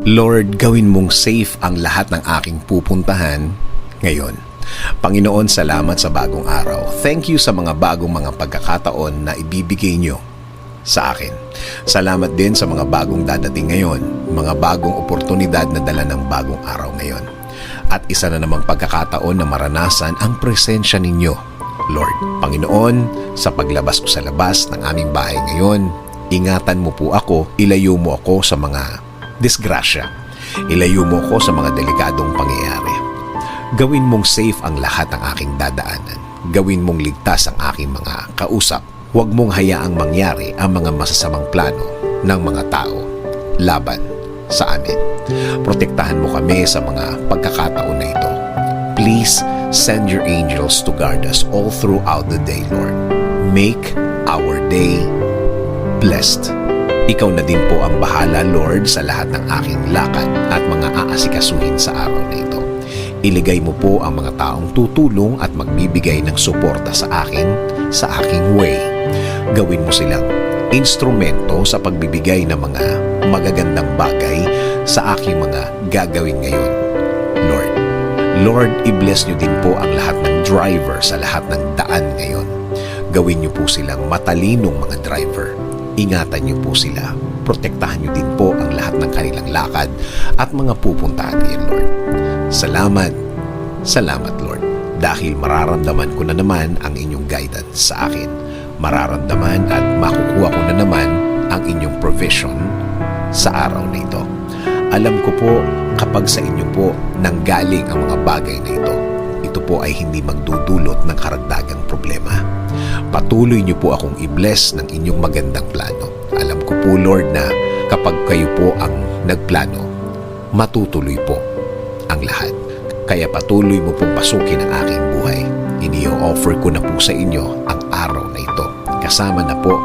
Lord, gawin mong safe ang lahat ng aking pupuntahan ngayon. Panginoon, salamat sa bagong araw. Thank you sa mga bagong mga pagkakataon na ibibigay nyo sa akin. Salamat din sa mga bagong dadating ngayon, mga bagong oportunidad na dala ng bagong araw ngayon. At isa na namang pagkakataon na maranasan ang presensya ninyo, Lord. Panginoon, sa paglabas ko sa labas ng aming bahay ngayon, ingatan mo po ako, ilayo mo ako sa mga disgrasya. Ilayo mo ako sa mga delikadong pangyayari. Gawin mong safe ang lahat ng aking dadaanan. Gawin mong ligtas ang aking mga kausap. Huwag mong hayaang mangyari ang mga masasamang plano ng mga tao laban sa amin. Protektahan mo kami sa mga pagkakataon na ito. Please send your angels to guard us all throughout the day, Lord. Make our day blessed. Ikaw na din po ang bahala, Lord, sa lahat ng aking lakad at mga aasikasuhin sa araw na ito. Iligay mo po ang mga taong tutulong at magbibigay ng suporta sa akin, sa aking way. Gawin mo silang instrumento sa pagbibigay ng mga magagandang bagay sa aking mga gagawin ngayon, Lord. Lord, i-bless niyo din po ang lahat ng driver sa lahat ng daan ngayon. Gawin niyo po silang matalinong mga driver. Ingatan niyo po sila. Protektahan niyo din po ang lahat ng kanilang lakad at mga pupuntahan ngayon, Lord. Salamat. Salamat, Lord. Dahil mararamdaman ko na naman ang inyong guidance sa akin. Mararamdaman at makukuha ko na naman ang inyong provision sa araw na ito. Alam ko po kapag sa inyo po nanggaling ang mga bagay na ito po ay hindi magdudulot ng karagdagang problema. Patuloy niyo po akong i-bless ng inyong magandang plano. Alam ko po, Lord, na kapag kayo po ang nagplano, matutuloy po ang lahat. Kaya patuloy mo pong pasukin ang aking buhay. Ini-offer ko na po sa inyo ang araw na ito. Kasama na po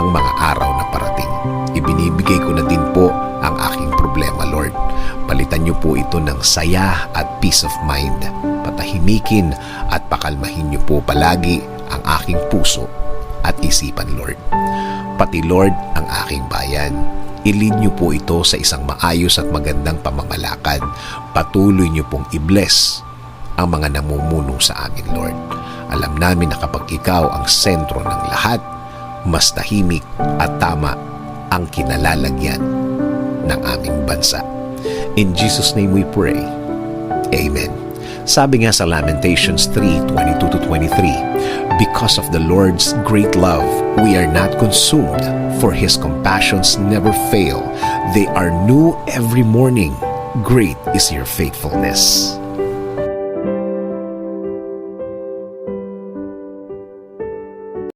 ang mga araw na parating. Ibinibigay ko na din po ang aking problema, Lord. Palitan niyo po ito ng saya at peace of mind. Patahimikin at pakalmahin niyo po palagi ang aking puso at isipan, Lord. Pati, Lord, ang aking bayan. I-lead niyo po ito sa isang maayos at magandang pamamalakad. Patuloy niyo pong i-bless ang mga namumuno sa amin, Lord. Alam namin na kapag ikaw ang sentro ng lahat, mas tahimik at tama ang kinalalagyan ng aming bansa. In Jesus' name we pray. Amen. Sabi nga sa Lamentations 3:22-23, because of the Lord's great love, we are not consumed, for His compassions never fail. They are new every morning. Great is your faithfulness.